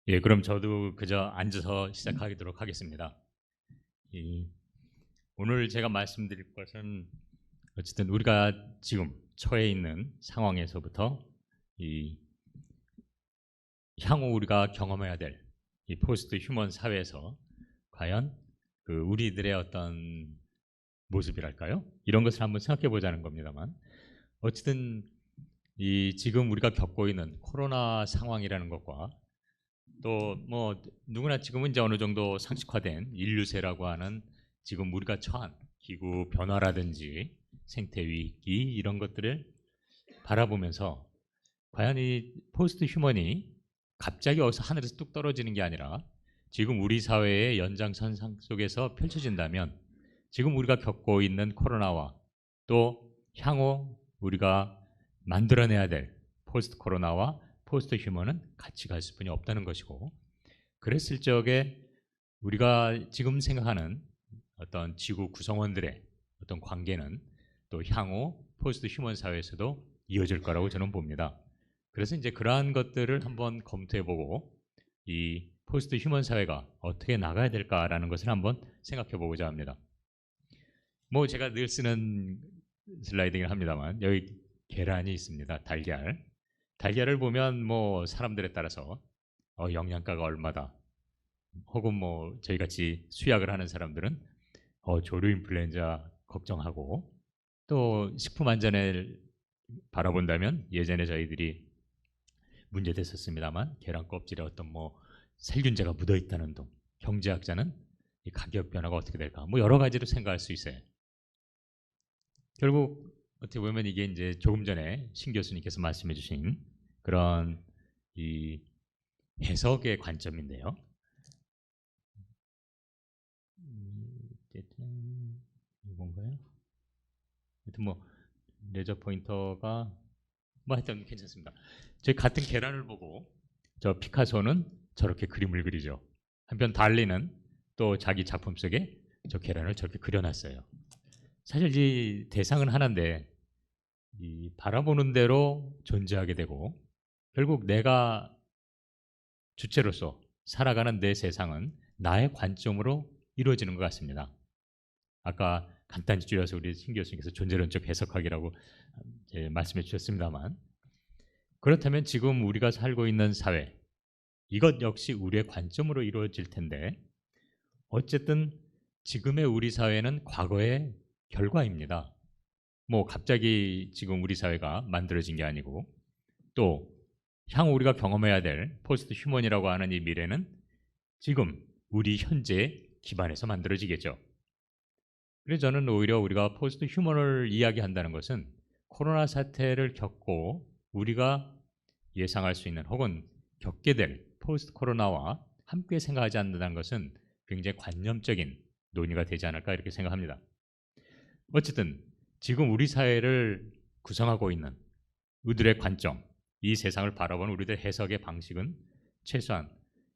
예, 그럼 저도 그저 앉아서 시작하도록 하겠습니다. 이, 오늘 제가 말씀드릴 것은 어쨌든 우리가 지금 처해 있는 상황에서부터 이 향후 우리가 경험해야 될 이 포스트 휴먼 사회에서 과연 그 우리들의 어떤 모습이랄까요? 이런 것을 한번 생각해 보자는 겁니다만 어쨌든 이 지금 우리가 겪고 있는 코로나 상황이라는 것과 또 뭐 누구나 지금은 이제 어느 정도 상식화된 인류세라고 하는 지금 우리가 처한 기후 변화라든지 생태 위기 이런 것들을 바라보면서 과연 이 포스트 휴먼이 갑자기 어디서 하늘에서 뚝 떨어지는 게 아니라 지금 우리 사회의 연장선상 속에서 펼쳐진다면 지금 우리가 겪고 있는 코로나와 또 향후 우리가 만들어내야 될 포스트 코로나와 포스트 휴먼은 같이 갈 수뿐이 없다는 것이고, 그랬을 적에 우리가 지금 생각하는 어떤 지구 구성원들의 어떤 관계는 또 향후 포스트 휴먼 사회에서도 이어질 거라고 저는 봅니다. 그래서 이제 그러한 것들을 한번 검토해보고 이 포스트 휴먼 사회가 어떻게 나가야 될까라는 것을 한번 생각해보고자 합니다. 뭐 제가 늘 쓰는 슬라이딩을 합니다만 여기 계란이 있습니다. 달걀. 달걀을 보면 뭐 사람들에 따라서 영양가가 얼마다, 혹은 뭐 저희 같이 수약을 하는 사람들은 조류 인플루엔자 걱정하고, 또 식품 안전을 바라본다면 예전에 저희들이 문제됐었습니다만 계란 껍질에 어떤 뭐 살균제가 묻어 있다는 등, 경제학자는 이 가격 변화가 어떻게 될까 뭐 여러 가지로 생각할 수 있어요. 결국 어떻게 보면 이게 이제 조금 전에 신 교수님께서 말씀해주신 그런 이 해석의 관점인데요. 이건가요? 하여튼 뭐 레저 포인터가 뭐 하여튼 괜찮습니다. 저희 같은 계란을 보고 저 피카소는 저렇게 그림을 그리죠. 한편 달리는 또 자기 작품 속에 저 계란을 저렇게 그려놨어요. 사실 이 대상은 하나인데 이 바라보는 대로 존재하게 되고, 결국 내가 주체로서 살아가는 내 세상은 나의 관점으로 이루어지는 것 같습니다. 아까 간단히 줄여서 우리 신 교수님께서 존재론적 해석학이라고 말씀해 주셨습니다만, 그렇다면 지금 우리가 살고 있는 사회, 이것 역시 우리의 관점으로 이루어질 텐데 어쨌든 지금의 우리 사회는 과거의 결과입니다. 뭐 갑자기 지금 우리 사회가 만들어진 게 아니고, 또 향후 우리가 경험해야 될 포스트 휴먼이라고 하는 이 미래는 지금 우리 현재 기반에서 만들어지겠죠. 그래서 저는 오히려 우리가 포스트 휴먼을 이야기한다는 것은 코로나 사태를 겪고 우리가 예상할 수 있는 혹은 겪게 될 포스트 코로나와 함께 생각하지 않는다는 것은 굉장히 관념적인 논의가 되지 않을까 이렇게 생각합니다. 어쨌든 지금 우리 사회를 구성하고 있는 우리들의 관점, 이 세상을 바라보는 우리들의 해석의 방식은 최소한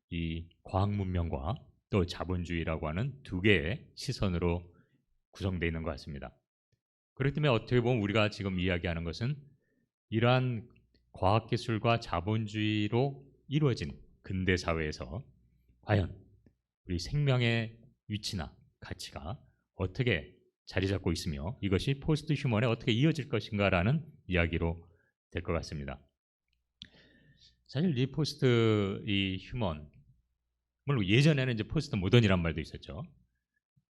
이 과학 문명과 또 자본주의라고 하는 두 개의 시선으로 구성되어 있는 것 같습니다. 그렇기 때문에 어떻게 보면 우리가 지금 이야기하는 것은 이러한 과학기술과 자본주의로 이루어진 근대 사회에서 과연 우리 생명의 위치나 가치가 어떻게 자리 잡고 있으며 이것이 포스트 휴먼에 어떻게 이어질 것인가라는 이야기로 될 것 같습니다. 사실 이 포스트 이 휴먼, 물론 예전에는 이제 포스트 모던이란 말도 있었죠.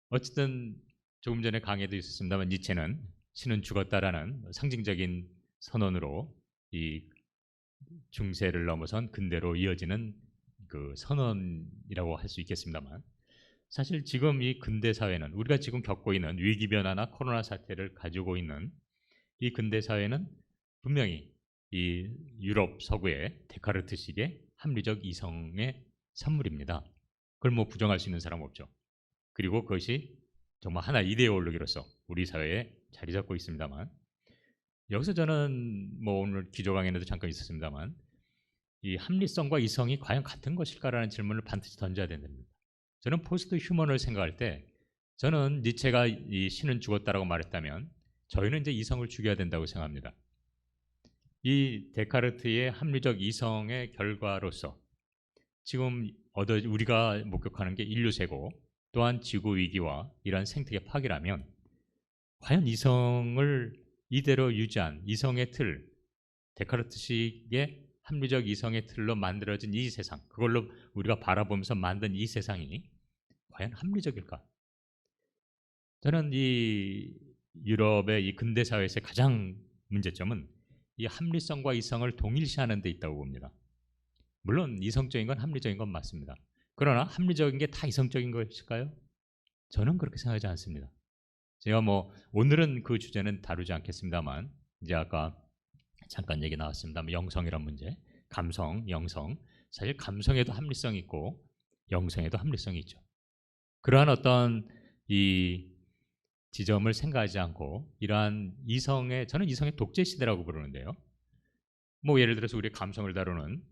어쨌든 조금 전에 강의도 있었습니다만 니체는 신은 죽었다라는 상징적인 선언으로 이 중세를 넘어선 근대로 이어지는 그 선언이라고 할 수 있겠습니다만, 사실 지금 이 근대 사회는 우리가 지금 겪고 있는 위기 변화나 코로나 사태를 가지고 있는 이 근대 사회는 분명히 이 유럽 서구의 데카르트식의 합리적 이성의 산물입니다. 그걸 뭐 부정할 수 있는 사람 없죠. 그리고 그것이 정말 하나 이데올로기로서 우리 사회에 자리 잡고 있습니다만, 여기서 저는 뭐 오늘 기조 강연에도 잠깐 있었습니다만 이 합리성과 이성이 과연 같은 것일까라는 질문을 반드시 던져야 된답니다. 저는 포스트 휴먼을 생각할 때 저는 니체가 이 신은 죽었다라고 말했다면 저희는 이제 이성을 죽여야 된다고 생각합니다. 이 데카르트의 합리적 이성의 결과로서 지금 우리가 목격하는 게 인류세고 또한 지구 위기와 이러한 생태계 파괴라면 과연 이성을 이대로 유지한 이성의 틀, 데카르트식의 합리적 이성의 틀로 만들어진 이 세상, 그걸로 우리가 바라보면서 만든 이 세상이 과연 합리적일까? 저는 이 유럽의 이 근대 사회에서의 가장 문제점은 이 합리성과 이성을 동일시하는 데 있다고 봅니다. 물론 이성적인 건 합리적인 건 맞습니다. 그러나 합리적인 게 다 이성적인 것일까요? 저는 그렇게 생각하지 않습니다. 제가 뭐 오늘은 그 주제는 다루지 않겠습니다만 이제 아까 잠깐 얘기 나왔습니다. 영성이란 문제, 감성, 영성. 사실 감성에도 합리성이 있고 영성에도 합리성이 있죠. 그러한 어떤 이 지점을 생각하지 않고 이러한 저는 이성의 독재 시대라고 부르는데요. 뭐 예를 들어서 우리 감성을 다루는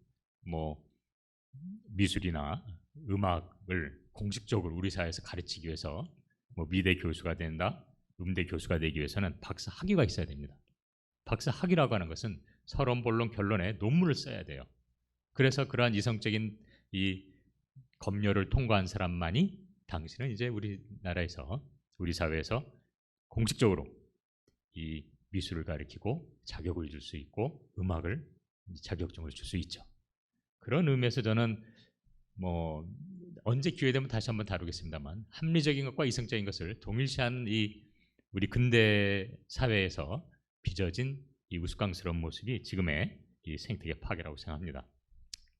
뭐 미술이나 음악을 공식적으로 우리 사회에서 가르치기 위해서 뭐 미대 교수가 된다, 음대 교수가 되기 위해서는 박사 학위가 있어야 됩니다. 박사 학위라고 하는 것은 서론, 본론, 결론에 논문을 써야 돼요. 그래서 그러한 이성적인 이 검열을 통과한 사람만이 당신은 이제 우리나라에서 우리 사회에서 공식적으로 이 미술을 가르치고 자격을 줄 수 있고 음악을 자격증을 줄 수 있죠. 그런 의미에서 저는 뭐 언제 기회 되면 다시 한번 다루겠습니다만 합리적인 것과 이성적인 것을 동일시하는 이 우리 근대 사회에서 빚어진 이 우스꽝스러운 모습이 지금의 이 생태계 파괴라고 생각합니다.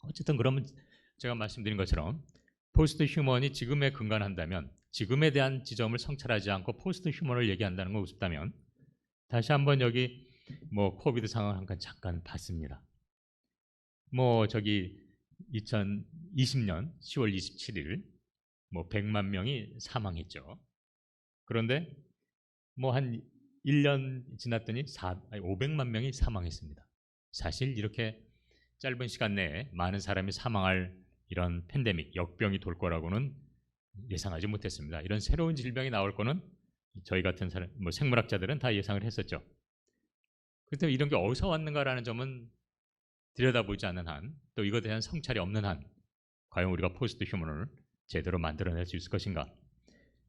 어쨌든 그러면 제가 말씀드린 것처럼 포스트 휴먼이 지금에 근간한다면 지금에 대한 지점을 성찰하지 않고 포스트 휴먼을 얘기한다는 거 우습다면 다시 한번 여기 뭐 코비드 상황을 잠깐 봤습니다. 뭐 저기 2020년 10월 27일 뭐 100만 명이 사망했죠. 그런데 뭐 한 1년 지났더니 500만 명이 사망했습니다. 사실 이렇게 짧은 시간 내에 많은 사람이 사망할 이런 팬데믹, 역병이 돌 거라고는 예상하지 못했습니다. 이런 새로운 질병이 나올 거는 저희 같은 사람, 뭐 생물학자들은 다 예상을 했었죠. 그렇다면 이런 게 어디서 왔는가라는 점은 들여다보지 않는 한, 또 이것에 대한 성찰이 없는 한, 과연 우리가 포스트 휴먼을 제대로 만들어낼 수 있을 것인가?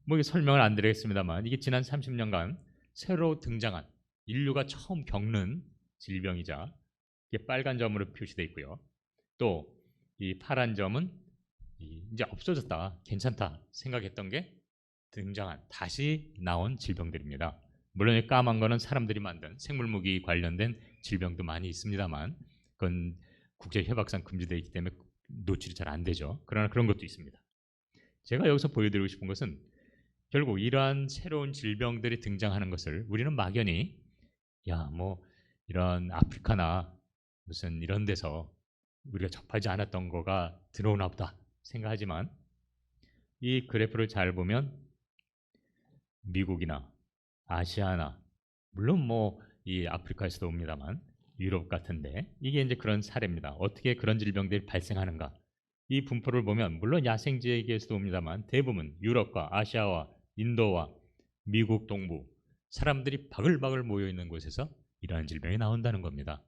뭐 이게 설명을 안 드리겠습니다만 이게 지난 30년간 새로 등장한 인류가 처음 겪는 질병이자 이게 빨간 점으로 표시되어 있고요. 또 이 파란 점은 이제 없어졌다, 괜찮다 생각했던 게 등장한, 다시 나온 질병들입니다. 물론 이 까만 거는 사람들이 만든 생물무기 관련된 질병도 많이 있습니다만 그건 국제협약상 금지되어 있기 때문에 노출이 잘 안 되죠. 그러나 그런 것도 있습니다. 제가 여기서 보여드리고 싶은 것은 결국 이러한 새로운 질병들이 등장하는 것을 우리는 막연히 뭐 이런 아프리카나 무슨 이런 데서 우리가 접하지 않았던 거가 들어오나 보다 생각하지만 이 그래프를 잘 보면 미국이나 아시아나 물론 뭐 이 아프리카에서도 옵니다만 유럽 같은데 이게 이제 그런 사례입니다. 어떻게 그런 질병들이 발생하는가? 이 분포를 보면 물론 야생지역에서도 옵니다만 대부분 유럽과 아시아와 인도와 미국 동부 사람들이 바글바글 모여 있는 곳에서 이러한 질병이 나온다는 겁니다.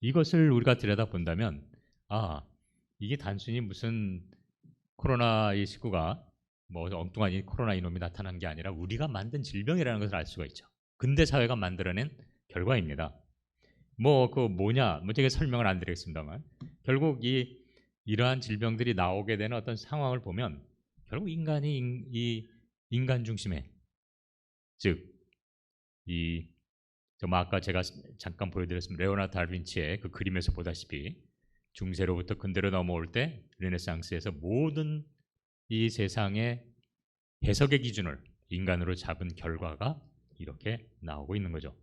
이것을 우리가 들여다본다면 이게 단순히 무슨 코로나19가 뭐 엉뚱한 이 코로나 이놈이 나타난 게 아니라 우리가 만든 질병이라는 것을 알 수가 있죠. 근대 사회가 만들어낸 결과입니다. 뭐 그 뭐냐, 뭐 제가 설명을 안 드리겠습니다만 결국 이러한 질병들이 나오게 되는 어떤 상황을 보면 결국 인간이 이 인간 중심의 즉이 아까 제가 잠깐 보여드렸습니다. 레오나르도 다빈치의 그 그림에서 보다시피 중세로부터 근대로 넘어올 때 르네상스에서 모든 이 세상의 해석의 기준을 인간으로 잡은 결과가 이렇게 나오고 있는 거죠.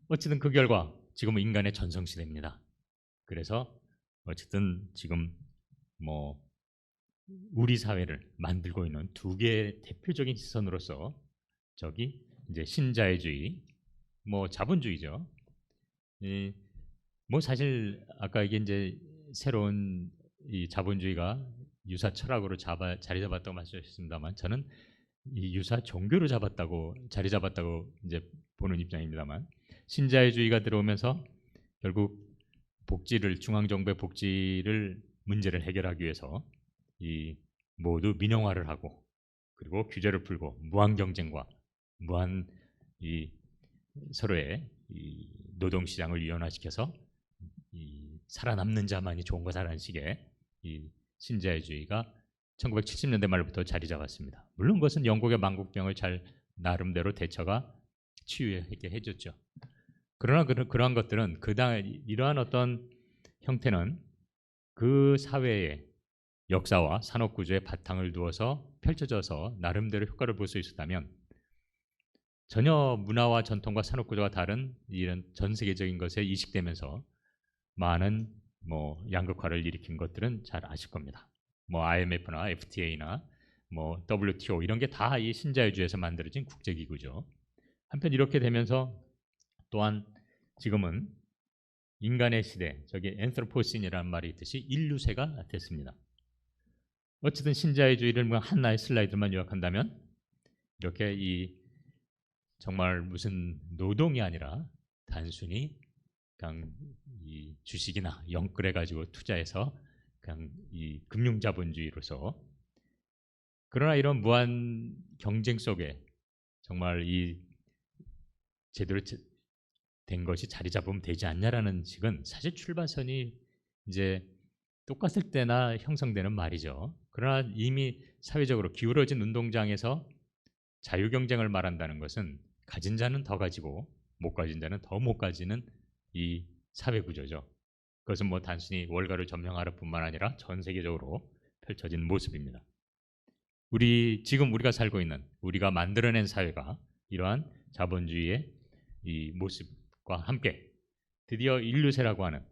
어쨌든 그 결과 지금은 인간의 전성시대입니다. 그래서 어쨌든 지금 뭐 우리 사회를 만들고 있는 두 개의 대표적인 시선으로서 저기 이제 신자유주의, 뭐 자본주의죠. 뭐 사실 아까 이게 이제 새로운 이 자본주의가 유사 철학으로 자리 잡았다고 말씀하셨습니다만 저는 이 유사 종교로 자리 잡았다고 이제 보는 입장입니다만 신자유주의가 들어오면서 결국 복지를 중앙 정부의 복지를 문제를 해결하기 위해서 이 모두 민영화를 하고 그리고 규제를 풀고 무한 경쟁과 무한 이 서로의 이 노동 시장을 이원화시켜서 이 살아남는 자만이 좋은 거다라는 식의 이 신자유주의가 1970년대 말부터 자리 잡았습니다. 물론 그것은 영국의 망국병을 잘 나름대로 대처가 치유하게 해줬죠. 그러나 그러한 것들은 이러한 어떤 형태는 그 사회의 역사와 산업 구조의 바탕을 두어서 펼쳐져서 나름대로 효과를 볼 수 있었다면 전혀 문화와 전통과 산업 구조가 다른 이런 전 세계적인 것에 이식되면서 많은 뭐 양극화를 일으킨 것들은 잘 아실 겁니다. 뭐 IMF나 FTA나 뭐 WTO 이런 게 다 이 신자유주의에서 만들어진 국제기구죠. 한편 이렇게 되면서 또한 지금은 인간의 시대, 저기 엔트로포신이라는 말이 있듯이 인류세가 됐습니다. 어쨌든 신자유주의를 뭐 하나의 슬라이드만 요약한다면 이렇게 이 정말 무슨 노동이 아니라 단순히 그냥 이 주식이나 영끌해 가지고 투자해서 그냥 이 금융자본주의로서 그러나 이런 무한 경쟁 속에 정말 이 제대로 된 것이 자리 잡으면 되지 않냐라는 식은 사실 출발선이 이제 똑같을 때나 형성되는 말이죠. 그러나 이미 사회적으로 기울어진 운동장에서 자유 경쟁을 말한다는 것은 가진 자는 더 가지고 못 가진 자는 더 못 가지는 이 사회 구조죠. 그것은 뭐 단순히 월가를 점령하는 뿐만 아니라 전 세계적으로 펼쳐진 모습입니다. 지금 우리가 살고 있는 우리가 만들어낸 사회가 이러한 자본주의의 이 모습과 함께 드디어 인류세라고 하는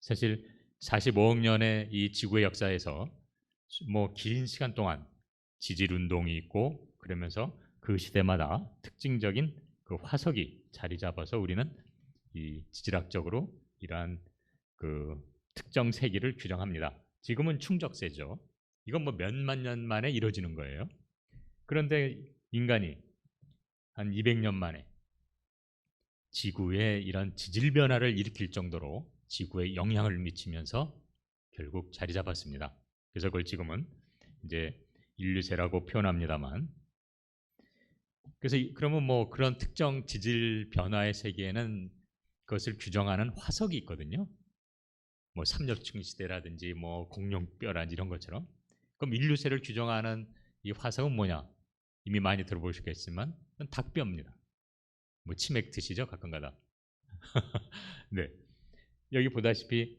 사실 45억 년의 이 지구의 역사에서 뭐 긴 시간 동안 지질 운동이 있고 그러면서 그 시대마다 특징적인 그 화석이 자리 잡아서 우리는 이 지질학적으로 이러한 그 특정 세기를 규정합니다. 지금은 충적세죠. 이건 뭐 몇만 년 만에 이루어지는 거예요. 그런데 인간이 한 200년 만에 지구에 이런 지질 변화를 일으킬 정도로 지구에 영향을 미치면서 결국 자리 잡았습니다. 그래서 그걸 지금은 이제 인류세라고 표현합니다만, 그래서 그러면 뭐 그런 특정 지질 변화의 세계에는 그것을 규정하는 화석이 있거든요. 뭐 삼엽충 시대라든지 뭐 공룡뼈라든지 이런 것처럼. 그럼 인류세를 규정하는 이 화석은 뭐냐? 이미 많이 들어보셨겠지만 닭뼈입니다. 뭐 치맥 드시죠? 가끔가다. 네. 여기 보다시피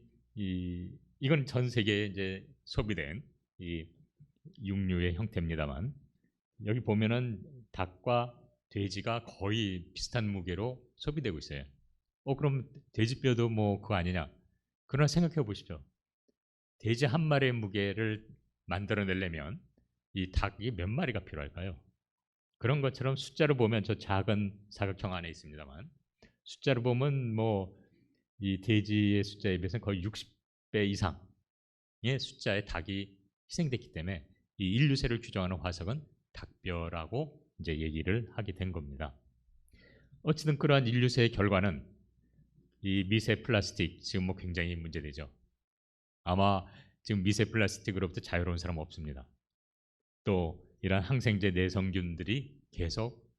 이건 전 세계에 이제 소비된 이 육류의 형태입니다만 여기 보면은 닭과 돼지가 거의 비슷한 무게로 소비되고 있어요. 그럼 돼지뼈도 뭐 그거 아니냐? 그러나 생각해 보십시오. 돼지 한 마리의 무게를 만들어내려면 이 닭이 몇 마리가 필요할까요? 그런 것처럼 숫자로 보면 저 작은 사각형 안에 있습니다만 숫자로 보면 뭐 이 돼지의 숫자에 비해서는 거의 60배 이상의 숫자의 닭이 희생됐기 때문에 이 인류세를 규정하는 화석은 닭뼈라고 이제 얘기를 하게 된 겁니다. 어쨌든 그러한 인류세의 결과는 이 미세 플라스틱 지금 뭐 굉장히 문제되죠. 아마 지금 미세 플라스틱으로부터 자유로운 사람 없습니다. 또 이러한 항생제 내성균들이 계속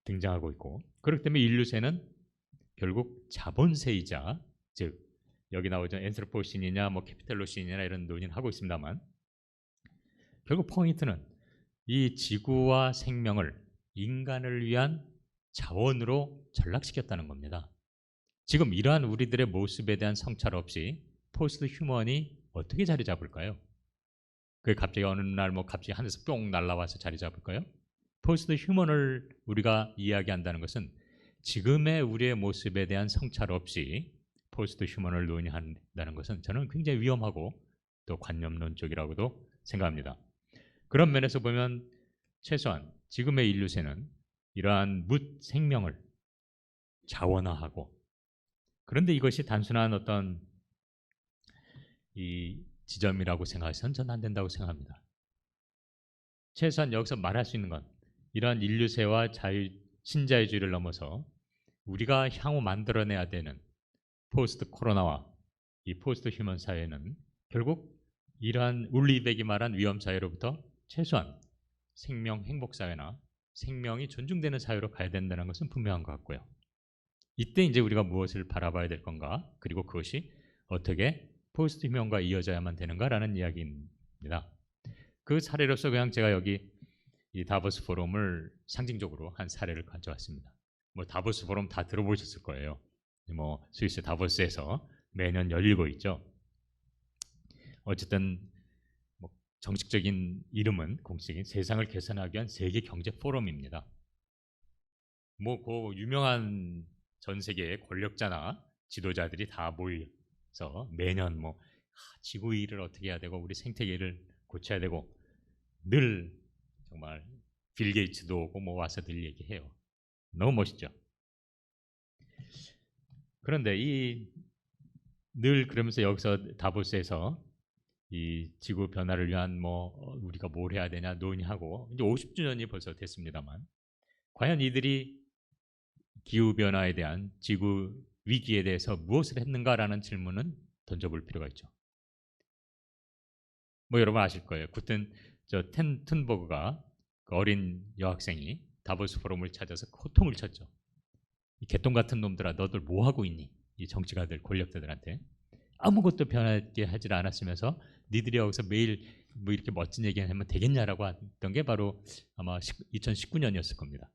등장하고 있고 그렇기 때문에 인류세는 결국 자본세이자 즉 여기 나오죠 엔트로포신이냐 뭐 캐피탈로신이냐 이런 논의를 하고 있습니다만 결국 포인트는 이 지구와 생명을 인간을 위한 자원으로 전락시켰다는 겁니다. 지금 이러한 우리들의 모습에 대한 성찰 없이 포스트 휴먼이 어떻게 자리 잡을까요? 그게 갑자기 어느 날 뭐 갑자기 하늘에서 뿅 날라와서 자리 잡을까요? 포스트 휴먼을 우리가 이야기한다는 것은 지금의 우리의 모습에 대한 성찰 없이 포스트 휴먼을 논의한다는 것은 저는 굉장히 위험하고 또 관념론적이라고도 생각합니다. 그런 면에서 보면 최소한 지금의 인류세는 이러한 묻 생명을 자원화하고 그런데 이것이 단순한 어떤 이 지점이라고 생각해서는 저는 안 된다고 생각합니다. 최소한 여기서 말할 수 있는 건 이러한 인류세와 신자유주의를 넘어서 우리가 향후 만들어내야 되는 포스트 코로나와 이 포스트 휴먼 사회는 결국 이러한 울리백이 말한 위험 사회로부터 최소한 생명 행복 사회나 생명이 존중되는 사회로 가야 된다는 것은 분명한 것 같고요. 이때 이제 우리가 무엇을 바라봐야 될 건가, 그리고 그것이 어떻게 포스트 휴먼과 이어져야만 되는가라는 이야기입니다. 그 사례로서 그냥 제가 여기 이 다보스 포럼을 상징적으로 한 사례를 가져왔습니다. 뭐 다보스 포럼 다 들어보셨을 거예요. 뭐 스위스 다보스에서 매년 열리고 있죠. 어쨌든 뭐 정식적인 이름은 공식적인 세상을 개선하기 위한 세계 경제 포럼입니다. 뭐 그 유명한 전 세계의 권력자나 지도자들이 다 모여서 매년 뭐 지구 일을 어떻게 해야 되고 우리 생태계를 고쳐야 되고 늘 정말 빌 게이츠도 오고 뭐 와서 늘 얘기해요. 너무 멋있죠. 그런데 이 늘 그러면서 여기서 다보스에서 이 지구 변화를 위한 뭐 우리가 뭘 해야 되냐 논의하고 이제 50주년이 벌써 됐습니다만 과연 이들이 기후 변화에 대한 지구 위기에 대해서 무엇을 했는가라는 질문은 던져볼 필요가 있죠. 뭐 여러분 아실 거예요. 구튼 튼버그가 그 어린 여학생이 다보스 포럼을 찾아서 호통을 쳤죠. 이 개똥 같은 놈들아, 너들 뭐 하고 있니? 이 정치가들, 권력자들한테 아무것도 변하게 하질 않았으면서 니들이 여기서 매일 뭐 이렇게 멋진 얘기하면 되겠냐라고 했던 게 바로 아마 2019년이었을 겁니다.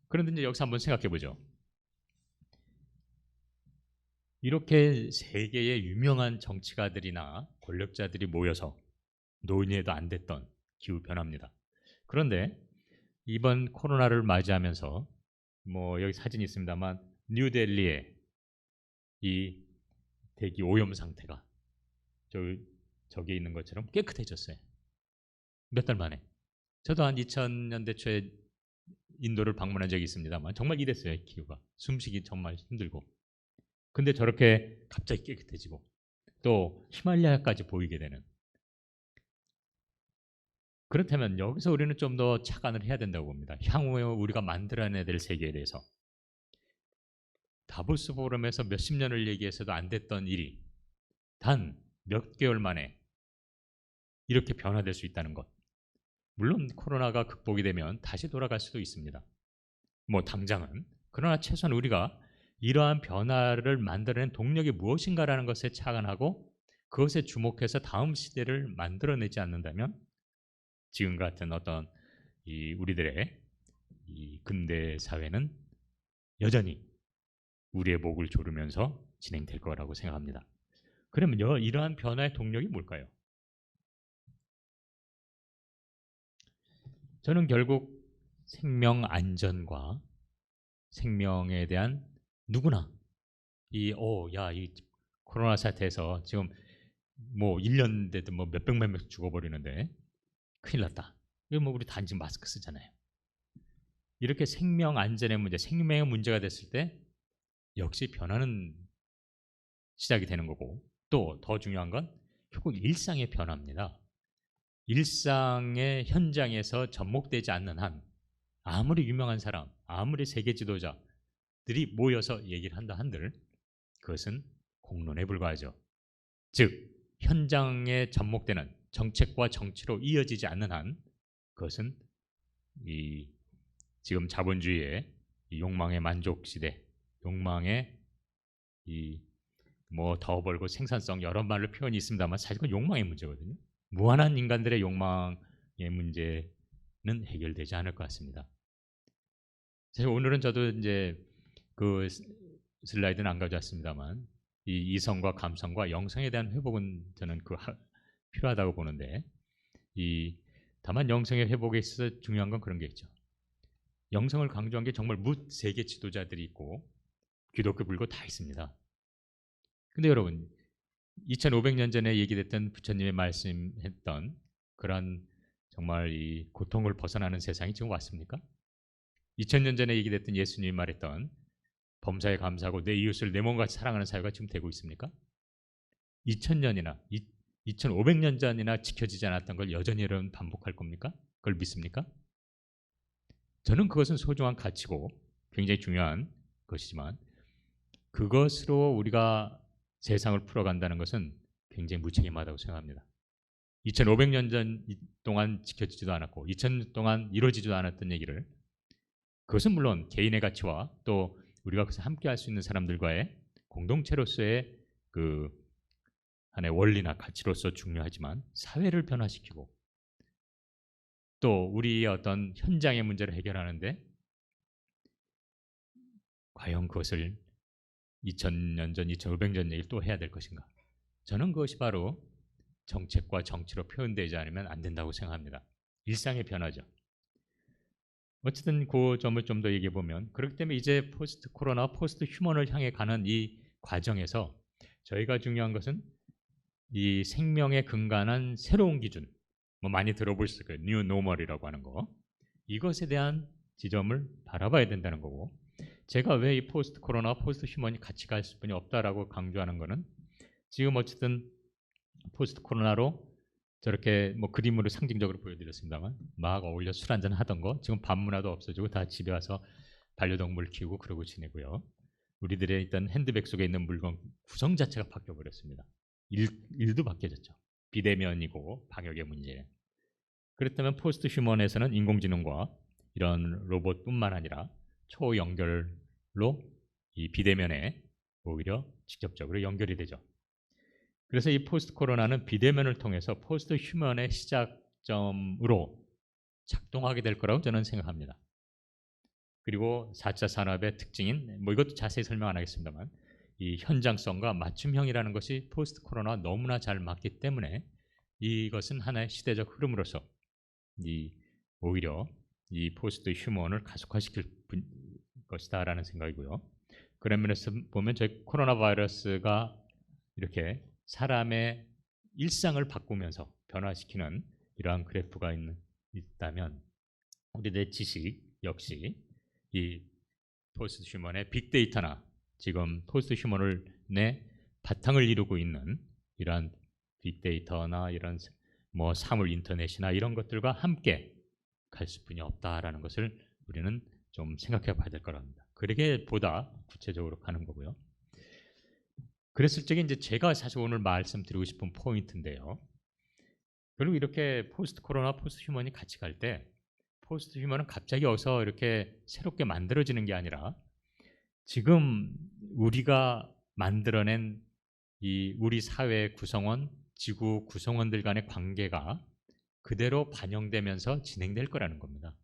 그런데 이제 여기서 한번 생각해 보죠. 이렇게 세계의 유명한 정치가들이나 권력자들이 모여서 논의해도 안 됐던 기후 변화입니다. 그런데 이번 코로나를 맞이하면서 뭐 여기 사진이 있습니다만 뉴델리의 이 대기 오염 상태가 저기 있는 것처럼 깨끗해졌어요. 몇 달 만에. 저도 한 2000년대 초에 인도를 방문한 적이 있습니다만 정말 이랬어요. 기후가. 숨쉬기 정말 힘들고. 근데 저렇게 갑자기 깨끗해지고 또 히말라야까지 보이게 되는. 그렇다면 여기서 우리는 좀 더 착안을 해야 된다고 봅니다. 향후에 우리가 만들어내야 될 세계에 대해서. 다보스 포럼에서 몇십 년을 얘기해서도 안 됐던 일이 단 몇 개월 만에 이렇게 변화될 수 있다는 것. 물론 코로나가 극복이 되면 다시 돌아갈 수도 있습니다. 뭐 당장은. 그러나 최소한 우리가 이러한 변화를 만들어낸 동력이 무엇인가라는 것에 착안하고 그것에 주목해서 다음 시대를 만들어내지 않는다면 지금 같은 어떤 우리들의 이 근대 사회는 여전히 우리의 목을 조르면서 진행될 거라고 생각합니다. 그러면 이러한 변화의 동력이 뭘까요? 저는 결국 생명 안전과 생명에 대한 누구나 이 코로나 사태에서 지금 뭐 1년 되든 뭐 몇백만 명 죽어버리는데 큰일 났다. 이거 뭐 우리 단지 마스크 쓰잖아요. 이렇게 생명 안전의 문제, 생명의 문제가 됐을 때 역시 변화는 시작이 되는 거고 또 더 중요한 건 결국 일상의 변화입니다. 일상의 현장에서 접목되지 않는 한 아무리 유명한 사람, 아무리 세계 지도자들이 모여서 얘기를 한다 한들 그것은 공론에 불과하죠. 즉 현장에 접목되는 정책과 정치로 이어지지 않는 한 그것은 지금 자본주의의 욕망의 만족 시대, 욕망의 뭐 더 벌고 생산성 여러 말로 표현이 있습니다만 사실 은 욕망의 문제거든요. 무한한 인간들의 욕망의 문제는 해결되지 않을 것 같습니다. 사실 오늘은 저도 이제 그 슬라이드는 안 가져왔습니다만 이 이성과 감성과 영성에 대한 회복은 저는 필요하다고 보는데 다만 영성의 회복에 있어서 중요한 건 그런 게 있죠. 영성을 강조한 게 정말 세계 지도자들이 있고 기독교 불교 다 있습니다. 근데 여러분 2500년 전에 얘기됐던 부처님의 말씀했던 그런 정말 이 고통을 벗어나는 세상이 지금 왔습니까? 2000년 전에 얘기됐던 예수님이 말했던 범사에 감사하고 내 이웃을 내 몸같이 사랑하는 사회가 지금 되고 있습니까? 2000년이나 2500년 전이나 지켜지지 않았던 걸 여전히 여러분 반복할 겁니까? 그걸 믿습니까? 저는 그것은 소중한 가치고 굉장히 중요한 것이지만 그것으로 우리가 세상을 풀어간다는 것은 굉장히 무책임하다고 생각합니다. 2500년 전 동안 지켜지지도 않았고 2000년 동안 이루어지지도 않았던 얘기를, 그것은 물론 개인의 가치와 또 우리가 그것을 함께 할 수 있는 사람들과의 공동체로서의 그 하나의 원리나 가치로서 중요하지만, 사회를 변화시키고 또 우리의 어떤 현장의 문제를 해결하는데 과연 그것을 2000년 전, 2500년 얘기를 또 해야 될 것인가? 저는 그것이 바로 정책과 정치로 표현되지 않으면 안 된다고 생각합니다. 일상의 변화죠. 어쨌든 그 점을 좀 더 얘기해 보면, 그렇기 때문에 이제 포스트 코로나, 포스트 휴먼을 향해 가는 이 과정에서 저희가 중요한 것은 이 생명에 근간한 새로운 기준, 뭐 많이 들어보셨을 거예요. 뉴 노멀이라고 하는 거. 이것에 대한 지점을 바라봐야 된다는 거고, 제가 왜 이 포스트 코로나, 포스트 휴먼이 같이 갈 수뿐이 없다라고 강조하는 거는, 지금 어쨌든 포스트 코로나로 저렇게 뭐 그림으로 상징적으로 보여드렸습니다만, 막 어울려 술 한잔 하던 거 지금 밤 문화도 없어지고 다 집에 와서 반려동물 키우고 그러고 지내고요. 우리들의 일단 핸드백 속에 있는 물건 구성 자체가 바뀌어 버렸습니다. 일도 바뀌어졌죠. 비대면이고 방역의 문제. 그렇다면 포스트 휴먼에서는 인공지능과 이런 로봇뿐만 아니라 초연결로 이 비대면에 오히려 직접적으로 연결이 되죠. 그래서 이 포스트 코로나는 비대면을 통해서 포스트 휴먼의 시작점으로 작동하게 될 거라고 저는 생각합니다. 그리고 4차 산업의 특징인, 뭐 이것도 자세히 설명 안 하겠습니다만, 이 현장성과 맞춤형이라는 것이 포스트 코로나와 너무나 잘 맞기 때문에 이것은 하나의 시대적 흐름으로서 오히려 이 포스트 휴먼을 가속화시킬 것이다라는 생각이고요. 그런 면에서 보면 저희 코로나 바이러스가 이렇게 사람의 일상을 바꾸면서 변화시키는 이러한 그래프가 있다면, 우리들의 지식 역시 이 포스트 휴먼의 빅데이터나 지금 포스트 휴먼을 바탕을 이루고 있는 이러한 빅데이터나 이런 뭐 사물 인터넷이나 이런 것들과 함께 갈 수뿐이 없다라는 것을 우리는 좀 생각해 봐야 될 거랍니다. 그러게 보다 구체적으로 가는 거고요. 그랬을 적에 이제 제가 사실 오늘 말씀드리고 싶은 포인트인데요. 그리고 이렇게 포스트 코로나, 포스트 휴먼이 같이 갈 때, 포스트 휴먼은 갑자기 어서 이렇게 새롭게 만들어지는 게 아니라 지금 우리가 만들어낸 이 우리 사회 구성원, 지구 구성원들 간의 관계가 그대로 반영되면서 진행될 거라는 겁니다.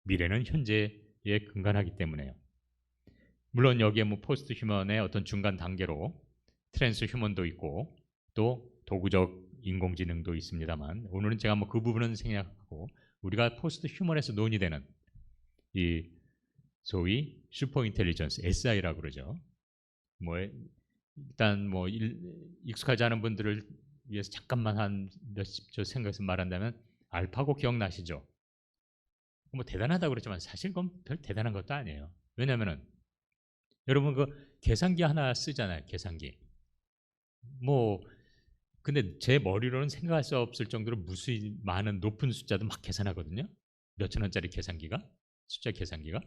미래는 현재에 근간하기 때문에요. 물론 여기에 뭐 포스트 휴먼의 어떤 중간 단계로 트랜스 휴먼도 있고 또 도구적 인공지능도 있습니다만, 오늘은 제가 뭐 그 부분은 생략하고 우리가 포스트 휴먼에서 논의되는 이 소위 슈퍼 인텔리전스, SI라고 그러죠. 뭐 일단 뭐 익숙하지 않은 분들을 위해서 잠깐만 한 몇십 초 생각해서 말한다면, 알파고 기억나시죠? 뭐 대단하다고 그랬지만 사실 그건 별 대단한 것도 아니에요. 왜냐면은 여러분 그 계산기 하나 쓰잖아요. 계산기. 뭐 근데 제 머리로는 생각할 수 없을 정도로 무수히 많은 높은 숫자도 막 계산하거든요. 몇천 원짜리 계산기가, 숫자 계산기가.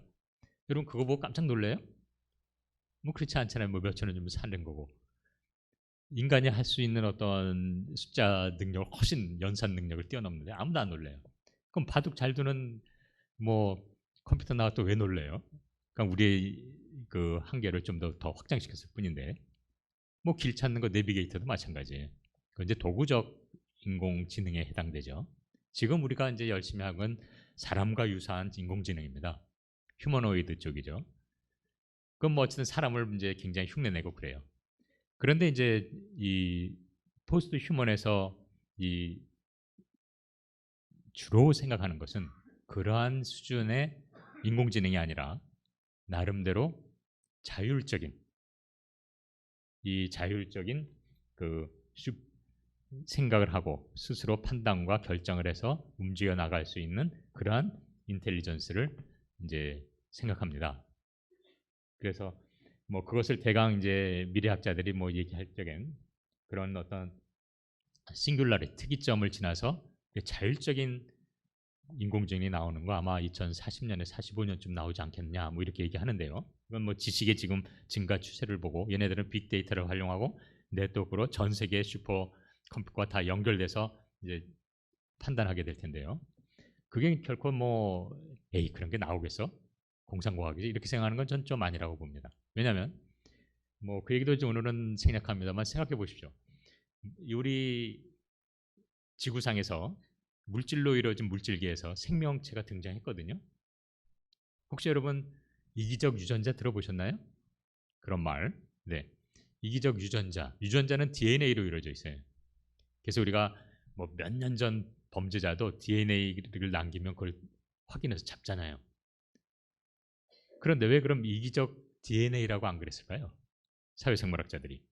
여러분 그거 보고 깜짝 놀래요? 뭐 그렇지 않잖아요. 뭐 몇천 원 주면 사는 거고. 인간이 할 수 있는 어떤 숫자 능력을 훨씬 연산 능력을 뛰어넘는데 아무도 안 놀래요. 그럼 바둑 잘 두는 뭐 컴퓨터 나와도 왜 놀래요? 그러니까 우리의 그 한계를 좀 더 확장시켰을 뿐인데, 뭐 길 찾는 거 내비게이터도 마찬가지예요. 그 이제 도구적 인공지능에 해당되죠. 지금 우리가 이제 열심히 하는 건 사람과 유사한 인공지능입니다. 휴머노이드 쪽이죠. 그건 뭐 어쨌든 사람을 이제 굉장히 흉내내고 그래요. 그런데 이제 이 포스트 휴먼에서 이 주로 생각하는 것은 그러한 수준의 인공지능이 아니라 나름대로 자율적인, 이 자율적인 그 생각을 하고 스스로 판단과 결정을 해서 움직여 나갈 수 있는 그러한 인텔리전스를 이제 생각합니다. 그래서 뭐 그것을 대강 이제 미래학자들이 뭐 얘기할 적엔 그런 어떤 싱귤러리 특이점을 지나서 자율적인 인공지능이 나오는 거 아마 2040년에 45년쯤 나오지 않겠냐 뭐 이렇게 얘기하는데요. 이건 뭐 지식의 지금 증가 추세를 보고 얘네들은 빅데이터를 활용하고 네트워크로 전 세계 슈퍼 컴퓨터와 다 연결돼서 이제 판단하게 될 텐데요. 그게 결코 뭐 에이 그런 게 나오겠어? 공상과학이지 이렇게 생각하는 건 전 좀 아니라고 봅니다. 왜냐하면 뭐 그 얘기도 오늘은 생략합니다만 생각해 보십시오. 우리 지구상에서 물질로 이루어진 물질계에서 생명체가 등장했거든요. 혹시 여러분 이기적 유전자 들어보셨나요? 그런 말. 네. 이기적 유전자. 유전자는 DNA로 이루어져 있어요. 그래서 우리가 뭐 몇 년 전 범죄자도 DNA를 남기면 그걸 확인해서 잡잖아요. 그런데 왜 그럼 이기적 DNA라고 안 그랬을까요? 사회생물학자들이.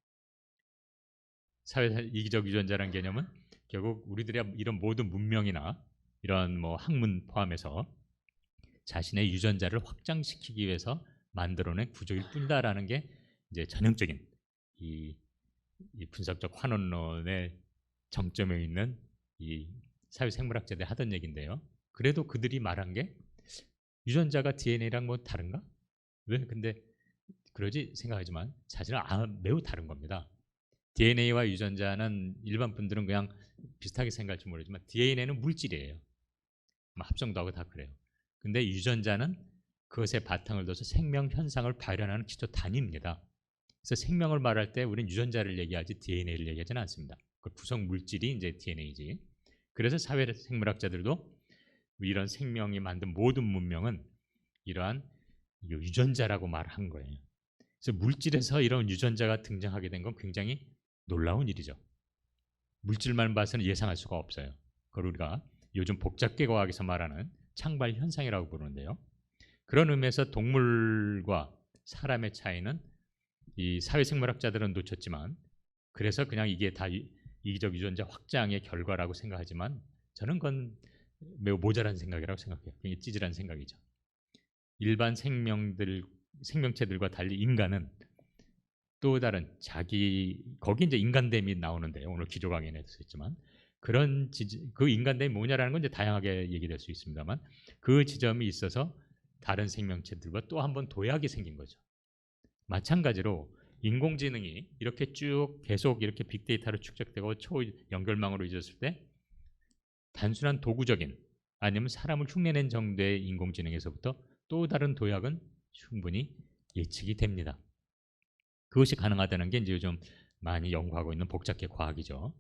이기적 유전자라는 개념은 결국 우리들의 이런 모든 문명이나 이런 뭐 학문 포함해서 자신의 유전자를 확장시키기 위해서 만들어낸 구조일 뿐이다라는 게 이제 전형적인 이 분석적 환원론의 정점에 있는 이 사회생물학자들이 하던 얘기인데요. 그래도 그들이 말한 게 유전자가 DNA랑 뭐 다른가? 왜 근데 그러지 생각하지만 사실은 매우 다른 겁니다. DNA와 유전자는 일반 분들은 그냥 비슷하게 생각할지 모르지만 DNA는 물질이에요. 합성도 하고 다 그래요. 근데 유전자는 그것에 바탕을 둬서 생명 현상을 발현하는 기초 단위입니다. 그래서 생명을 말할 때 우리는 유전자를 얘기하지 DNA를 얘기하지는 않습니다. 그 구성 물질이 이제 DNA지. 그래서 사회생물학자들도 이런 생명이 만든 모든 문명은 이러한 유전자라고 말한 거예요. 그래서 물질에서 이런 유전자가 등장하게 된 건 굉장히 놀라운 일이죠. 물질만 봐서는 예상할 수가 없어요. 그걸 우리가 요즘 복잡계 과학에서 말하는 창발 현상이라고 부르는데요. 그런 의미에서 동물과 사람의 차이는 이 사회생물학자들은 놓쳤지만 그래서 그냥 이게 다 이기적 유전자 확장의 결과라고 생각하지만 저는 그건 매우 모자란 생각이라고 생각해요. 굉장히 찌질한 생각이죠. 일반 생명체들과 달리 인간은 또 다른 거기 이제 인간됨이 나오는데요. 오늘 기조 강연에서 했지만 그 인간됨이 뭐냐라는 건 이제 다양하게 얘기될 수 있습니다만 그 지점이 있어서 다른 생명체들과 또 한 번 도약이 생긴 거죠. 마찬가지로 인공지능이 이렇게 쭉 계속 이렇게 빅데이터로 축적되고 초연결망으로 이어졌을 때 단순한 도구적인 아니면 사람을 흉내낸 정도의 인공지능에서부터 또 다른 도약은 충분히 예측이 됩니다. 그것이 가능하다는 게 이제 요즘 많이 연구하고 있는 복잡계 과학이죠.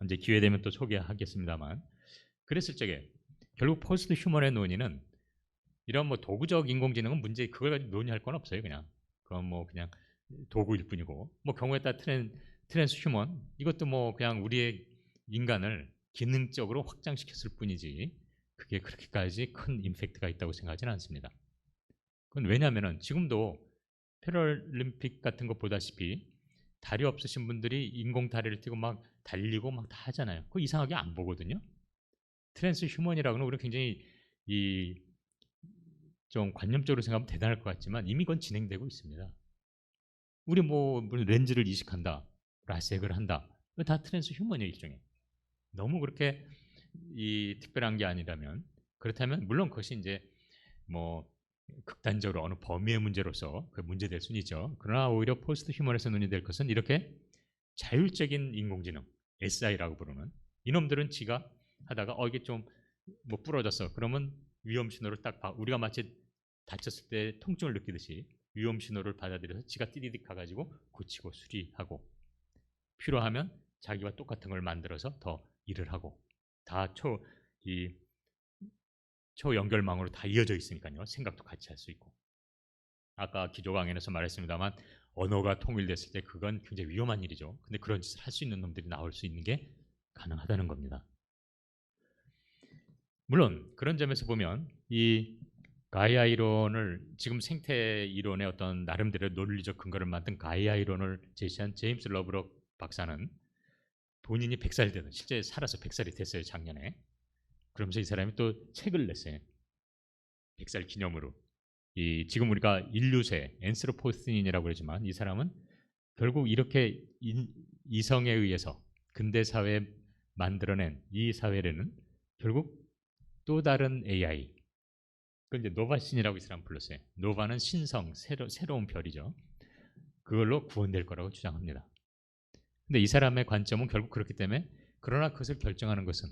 언제 기회 되면 또 소개하겠습니다만 그랬을 적에 결국 포스트 휴먼의 논의는 이런 뭐 도구적 인공지능은 문제 그걸 가지고 논의할 건 없어요. 그냥 그건 뭐 그냥 도구일 뿐이고 뭐 경우에 따라 트랜스 휴먼 이것도 뭐 그냥 우리의 인간을 기능적으로 확장시켰을 뿐이지 그게 그렇게까지 큰 임팩트가 있다고 생각하지는 않습니다. 그건 왜냐하면 지금도 패럴림픽 같은 거 보다시피 다리 없으신 분들이 인공 다리를 띄고 막 달리고 막 다 하잖아요. 그거 이상하게 안 보거든요. 트랜스 휴먼이라고는 우리 굉장히 좀 관념적으로 생각하면 대단할 것 같지만 이미 그건 진행되고 있습니다. 우리 뭐 렌즈를 이식한다, 라섹을 한다, 다 트랜스 휴먼이에요 일종의. 너무 그렇게 특별한 게 아니라면 그렇다면 물론 그것이 이제 뭐 극단적으로 어느 범위의 문제로서 그 문제될 수는 있죠. 그러나 오히려 포스트 휴먼에서 논의될 것은 이렇게 자율적인 인공지능 SI라고 부르는 이놈들은 지가 하다가 이게 좀 뭐 부러졌어. 그러면 위험 신호를 딱 우리가 마치 다쳤을 때 통증을 느끼듯이 위험 신호를 받아들여서 지가 띠디딕 가가지고 고치고 수리하고 필요하면 자기와 똑같은 걸 만들어서 더 일을 하고 다 초연결망으로 다 이어져 있으니까요. 생각도 같이 할 수 있고 아까 기조 강연에서 말했습니다만 언어가 통일됐을 때 그건 굉장히 위험한 일이죠. 근데 그런 짓을 할 수 있는 놈들이 나올 수 있는 게 가능하다는 겁니다. 물론 그런 점에서 보면 이 가이아 이론을 지금 생태 이론의 어떤 나름대로 논리적 근거를 만든 가이아 이론을 제시한 제임스 러브록 박사는 본인이 100살 되는 실제 살아서 100살이 됐어요 작년에. 그러면서 이 사람이 또 책을 냈어요. 100살 기념으로. 지금 우리가 인류세 앤스로포스인이라고 그러지만 이 사람은 결국 이렇게 이성에 의해서 근대 사회에 만들어낸 이 사회는 결국 또 다른 AI, 그 이제 노바신이라고 이 사람 불렀어요. 노바는 신성, 새로운 별이죠. 그걸로 구원될 거라고 주장합니다. 근데 이 사람의 관점은 결국 그렇기 때문에, 그러나 그것을 결정하는 것은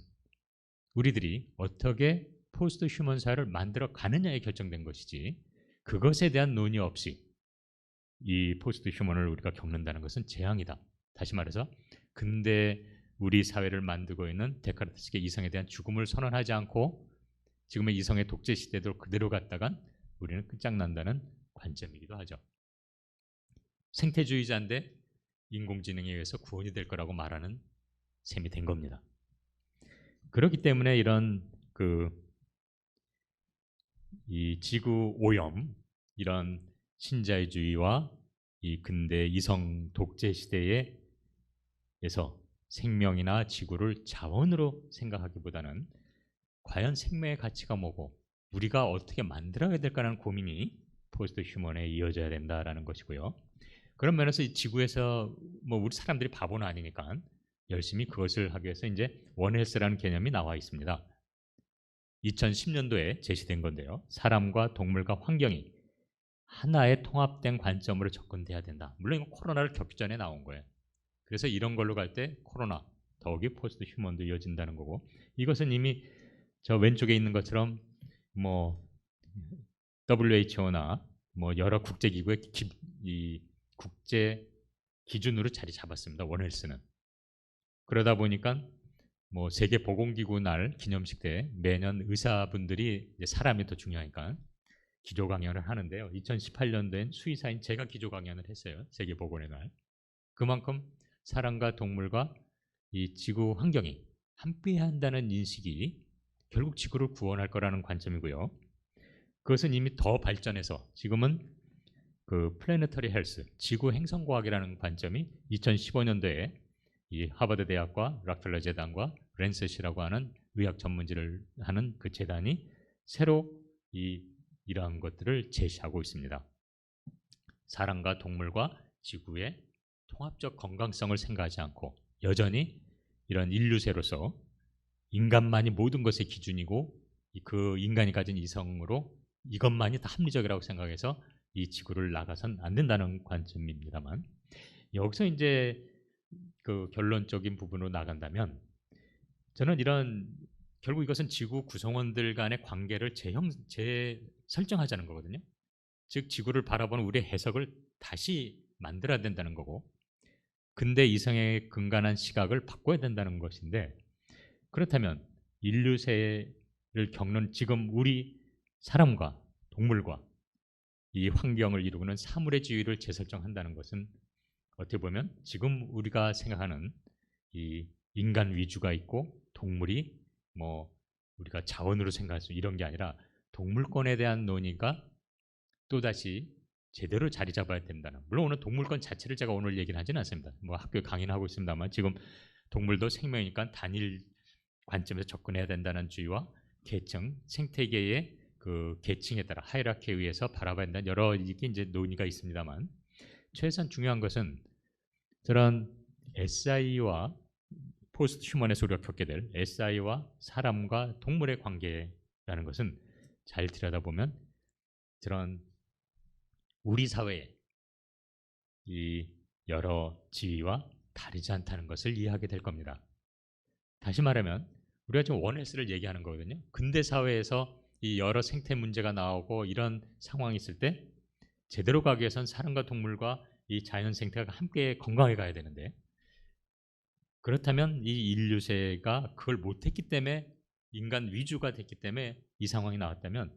우리들이 어떻게 포스트 휴먼 사회를 만들어 가느냐에 결정된 것이지, 그것에 대한 논의 없이 이 포스트 휴먼을 우리가 겪는다는 것은 재앙이다. 다시 말해서 근대 우리 사회를 만들고 있는 데카르트식의 이성에 대한 죽음을 선언하지 않고 지금의 이성의 독재 시대도 그대로 갔다간 우리는 끝장난다는 관점이기도 하죠. 생태주의자인데 인공지능에 의해서 구원이 될 거라고 말하는 셈이 된 겁니다. 그렇기 때문에 이런 이 지구 오염, 이런 신자유주의와 이 근대 이성 독재 시대에서 생명이나 지구를 자원으로 생각하기보다는 과연 생명의 가치가 뭐고 우리가 어떻게 만들어야 될까라는 고민이 포스트 휴먼에 이어져야 된다라는 것이고요. 그런 면에서 이 지구에서 뭐 우리 사람들이 바보는 아니니까 열심히 그것을 하기 위해서 이제 원헬스라는 개념이 나와 있습니다. 2010년도에 제시된 건데요. 사람과 동물과 환경이 하나의 통합된 관점으로 접근돼야 된다. 물론 이건 코로나를 겪기 전에 나온 거예요. 그래서 이런 걸로 갈 때 코로나, 더욱이 포스트 휴먼도 이어진다는 거고, 이것은 이미 저 왼쪽에 있는 것처럼 뭐 WHO나 뭐 여러 국제기구의 이 국제 기준으로 자리 잡았습니다. 원헬스는. 그러다 보니까 뭐 세계보건기구 날 기념식 때 매년 의사분들이 사람이 더 중요하니까 기조 강연을 하는데요. 2018년도엔 수의사인 제가 기조 강연을 했어요. 세계보건의 날. 그만큼 사람과 동물과 이 지구 환경이 함께해야 한다는 인식이 결국 지구를 구원할 거라는 관점이고요. 그것은 이미 더 발전해서 지금은 그 플래너터리 헬스, 지구 행성과학이라는 관점이 2015년도에 이 하버드 대학과 락펠러 재단과 랜셋이라고 하는 의학 전문지를 하는 그 재단이 새로 이러한 것들을 제시하고 있습니다. 사람과 동물과 지구의 통합적 건강성을 생각하지 않고 여전히 이런 인류세로서 인간만이 모든 것의 기준이고 그 인간이 가진 이성으로 이것만이 다 합리적이라고 생각해서 이 지구를 나가선 안 된다는 관점입니다만, 여기서 이제 그 결론적인 부분으로 나간다면 저는 결국 이것은 지구 구성원들 간의 관계를 재설정하자는 거거든요. 즉 지구를 바라보는 우리의 해석을 다시 만들어야 된다는 거고, 근대 이성의 근간한 시각을 바꿔야 된다는 것인데, 그렇다면 인류세를 겪는 지금 우리 사람과 동물과 이 환경을 이루고는 사물의 지위를 재설정한다는 것은 어떻게 보면 지금 우리가 생각하는 이 인간 위주가 있고 동물이 뭐 우리가 자원으로 생각할 수 이런 게 아니라 동물권에 대한 논의가 또다시 제대로 자리 잡아야 된다는. 물론 오늘 동물권 자체를 제가 오늘 얘기는 하지는 않습니다. 뭐 학교에 강의는 하고 있습니다만 지금 동물도 생명이니까 단일 관점에서 접근해야 된다는 주의와 계층, 생태계의 그 계층에 따라 하이라키에 의해서 바라봐야 된다는 여러 이게 이제 논의가 있습니다만, 최소한 중요한 것은 저런 SI와 포스트 휴먼에서 우리가 겪게 될 SI와 사람과 동물의 관계라는 것은 잘 들여다보면 저런 우리 사회의 이 여러 지위와 다르지 않다는 것을 이해하게 될 겁니다. 다시 말하면 우리가 지금 원헬스를 얘기하는 거거든요. 근대 사회에서 이 여러 생태 문제가 나오고 이런 상황이 있을 때 제대로 가기 위해선 사람과 동물과 이 자연 생태가 함께 건강해 가야 되는데, 그렇다면 이 인류세가 그걸 못했기 때문에 인간 위주가 됐기 때문에 이 상황이 나왔다면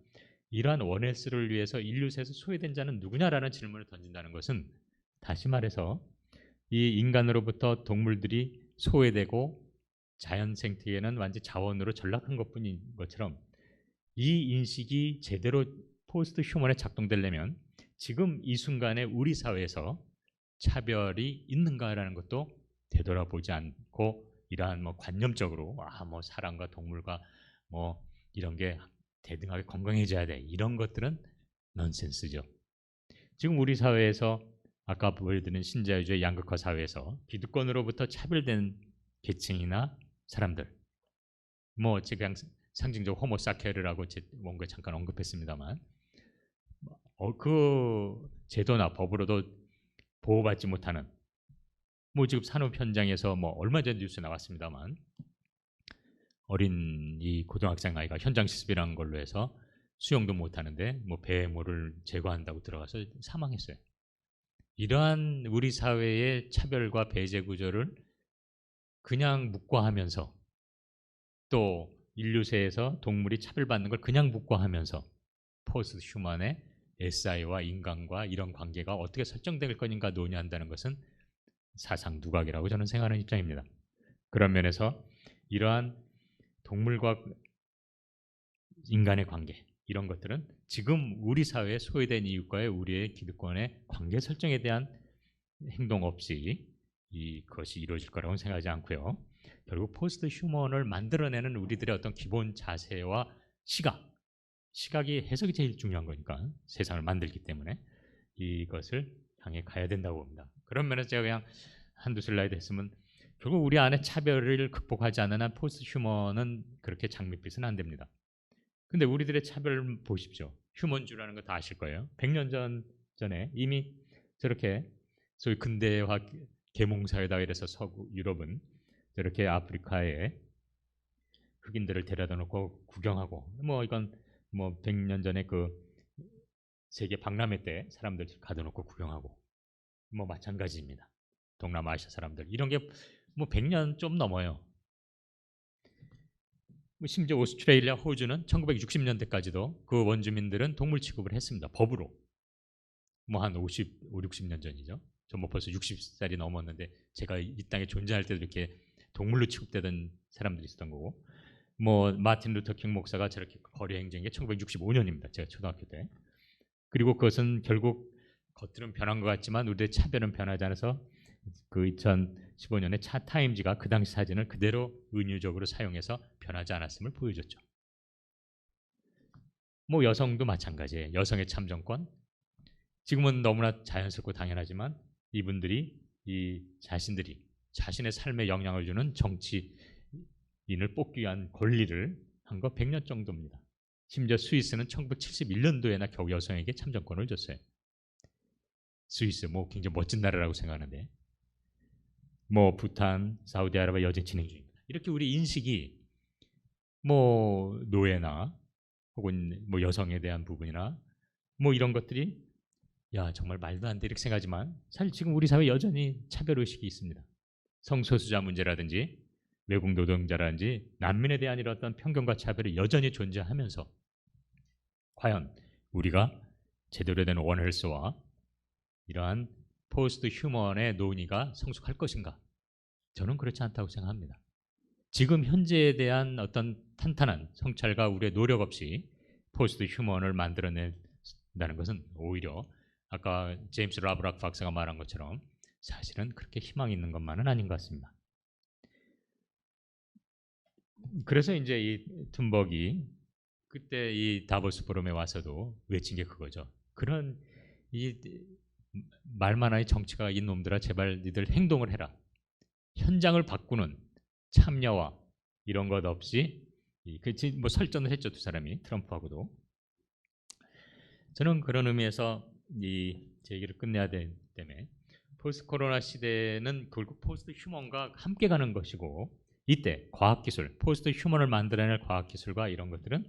이러한 원헬스를 위해서 인류세에서 소외된 자는 누구냐라는 질문을 던진다는 것은 다시 말해서 이 인간으로부터 동물들이 소외되고 자연 생태계는 완전 자원으로 전락한 것뿐인 것처럼 이 인식이 제대로 포스트 휴먼에 작동되려면 지금 이 순간에 우리 사회에서 차별이 있는가라는 것도 되돌아보지 않고 이러한 뭐 관념적으로 뭐 사람과 동물과 뭐 이런 게 대등하게 건강해져야 돼, 이런 것들은 넌센스죠. 지금 우리 사회에서 아까 보여드린 신자유주의 양극화 사회에서 기득권으로부터 차별된 계층이나 사람들, 뭐 그냥 상징적 호모사케르라고 제 뭔가 잠깐 언급했습니다만 그 제도나 법으로도 보호받지 못하는 뭐 지금 산업 현장에서 뭐 얼마 전 뉴스 나왔습니다만 어린 이 고등학생 아이가 현장 실습이라는 걸로 해서 수영도 못하는데 뭐 배에 물을 제거한다고 들어가서 사망했어요. 이러한 우리 사회의 차별과 배제 구조를 그냥 묵과하면서 또 인류세에서 동물이 차별받는 걸 그냥 묵과하면서 포스트 휴먼의 SI와 인간과 이런 관계가 어떻게 설정될 것인가 논의한다는 것은 사상 누각이라고 저는 생각하는 입장입니다. 그런 면에서 이러한 동물과 인간의 관계 이런 것들은 지금 우리 사회에 소외된 이웃과의 우리의 기득권의 관계 설정에 대한 행동 없이 그것이 이루어질 거라고 생각하지 않고요. 결국 포스트 휴먼을 만들어내는 우리들의 어떤 기본 자세와 시각이 해석이 제일 중요한 거니까 세상을 만들기 때문에 이것을 향해 가야 된다고 봅니다. 그런 면에서 제가 그냥 한두 슬라이드 했으면 결국 우리 안에 차별을 극복하지 않는 한 포스트 휴먼은 그렇게 장밋빛은 안 됩니다. 근데 우리들의 차별을 보십시오. 휴먼주라는 거 다 아실 거예요. 100년 전에 이미 저렇게 소위 근대화 계몽사회다 이래서 서구 유럽은 저렇게 아프리카에 흑인들을 데려다 놓고 구경하고 뭐 이건 뭐 100년 전에 그 세계 박람회 때 사람들 가둬 놓고 구경하고 뭐 마찬가지입니다. 동남아시아 사람들 이런 게 뭐 100년 좀 넘어요. 심지어 오스트레일리아, 호주는 1960년대까지도 그 원주민들은 동물 취급을 했습니다. 법으로. 뭐 한 60년 전이죠. 저 뭐 벌써 60살이 넘었는데 제가 이 땅에 존재할 때도 이렇게 동물로 취급되던 사람들이 있었던 거고 뭐 마틴 루터 킹 목사가 저렇게 거리 행진한 게 1965년입니다. 제가 초등학교 때. 그리고 그것은 결국 겉으로는 변한 것 같지만 우리의 차별은 변하지 않아서 그 2015년에 차 타임지가 그 당시 사진을 그대로 은유적으로 사용해서 변하지 않았음을 보여줬죠. 뭐 여성도 마찬가지예요. 여성의 참정권. 지금은 너무나 자연스럽고 당연하지만 이분들이 자신들이 자신의 삶에 영향을 주는 정치인을 뽑기 위한 권리를 한 거 100년 정도입니다. 심지어 스위스는 1971년도에나 겨우 여성에게 참정권을 줬어요. 스위스 뭐 굉장히 멋진 나라라고 생각하는데 뭐 부탄, 사우디아라비아 여전히 진행 중입니다. 이렇게 우리 인식이 뭐 노예나 혹은 뭐 여성에 대한 부분이나 뭐 이런 것들이 야 정말 말도 안 돼 이렇게 생각하지만 사실 지금 우리 사회 여전히 차별의식이 있습니다. 성소수자 문제라든지 외국 노동자라든지 난민에 대한 이런 어떤 편견과 차별이 여전히 존재하면서 과연 우리가 제대로 된 원헬스와 이러한 포스트 휴먼의 논의가 성숙할 것인가? 저는 그렇지 않다고 생각합니다. 지금 현재에 대한 어떤 탄탄한 성찰과 우리의 노력 없이 포스트 휴먼을 만들어낸다는 것은 오히려 아까 제임스 라브락 박사가 말한 것처럼 사실은 그렇게 희망이 있는 것만은 아닌 것 같습니다. 그래서 이제 이 툰버기 그때 이 다보스 포럼에 와서도 외친 게 그거죠. 그런 이 말만 하니 정치가 이 놈들아 제발 니들 행동을 해라. 현장을 바꾸는 참여와 이런 것 없이 뭐 설전을 했죠 두 사람이 트럼프하고도. 저는 그런 의미에서 제 얘기를 끝내야 되기 때문에 포스트 코로나 시대는 결국 포스트 휴먼과 함께 가는 것이고 이때 과학기술, 포스트 휴먼을 만들어낼 과학기술과 이런 것들은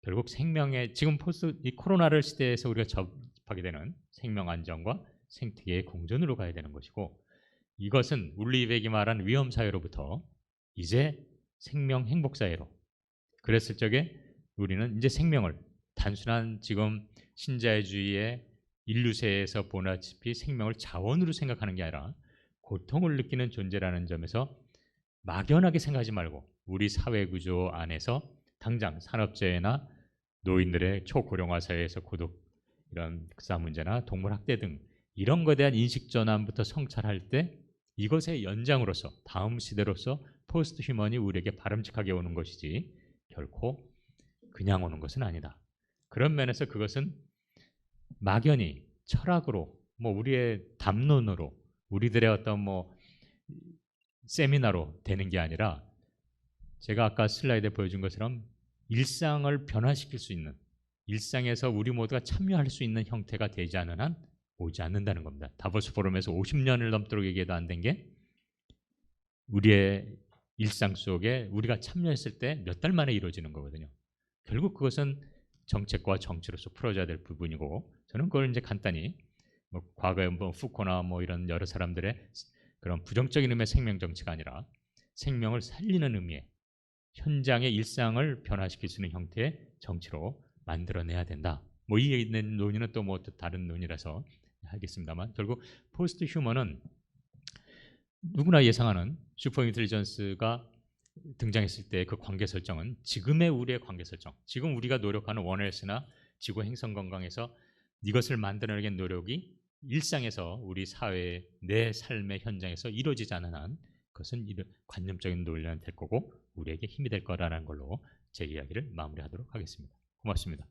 결국 생명의 지금 이 코로나를 시대에서 우리가 접하게 되는 생명 안전과 생태계의 공존으로 가야 되는 것이고 이것은 울리백이 말한 위험사회로부터 이제 생명 행복사회로 그랬을 적에 우리는 이제 생명을 단순한 지금 신자유주의의 인류세에서 보다시피 생명을 자원으로 생각하는 게 아니라 고통을 느끼는 존재라는 점에서 막연하게 생각하지 말고 우리 사회구조 안에서 당장 산업재해나 노인들의 초고령화 사회에서 고독 이런 극사 문제나 동물 학대 등 이런 것에 대한 인식 전환부터 성찰할 때 이것의 연장으로서 다음 시대로서 포스트 휴먼이 우리에게 바람직하게 오는 것이지 결코 그냥 오는 것은 아니다. 그런 면에서 그것은 막연히 철학으로 뭐 우리의 담론으로 우리들의 어떤 뭐 세미나로 되는 게 아니라 제가 아까 슬라이드에 보여준 것처럼 일상을 변화시킬 수 있는, 일상에서 우리 모두가 참여할 수 있는 형태가 되지 않은 한 오지 않는다는 겁니다. 다보스 포럼에서 50년을 넘도록 얘기해도 안 된 게 우리의 일상 속에 우리가 참여했을 때 몇 달 만에 이루어지는 거거든요. 결국 그것은 정책과 정치로서 풀어져야 될 부분이고, 저는 그걸 이제 간단히 뭐 과거에 뭐 푸코나 뭐 이런 여러 사람들의 그런 부정적인 의미의 생명 정치가 아니라 생명을 살리는 의미의 현장의 일상을 변화시킬 수 있는 형태의 정치로 만들어내야 된다. 뭐 이 논의는 또 뭐 다른 논의라서 하겠습니다만, 결국 포스트 휴먼은 누구나 예상하는 슈퍼 인텔리전스가 등장했을 때 그 관계 설정은 지금의 우리의 관계 설정, 지금 우리가 노력하는 원헬스나 지구 행성 건강에서 이것을 만들어내는 노력이 일상에서 우리 사회의 내 삶의 현장에서 이루어지지 않는 한 그것은 관념적인 논란이 될 거고 우리에게 힘이 될 거라는 걸로 제 이야기를 마무리하도록 하겠습니다. 고맙습니다.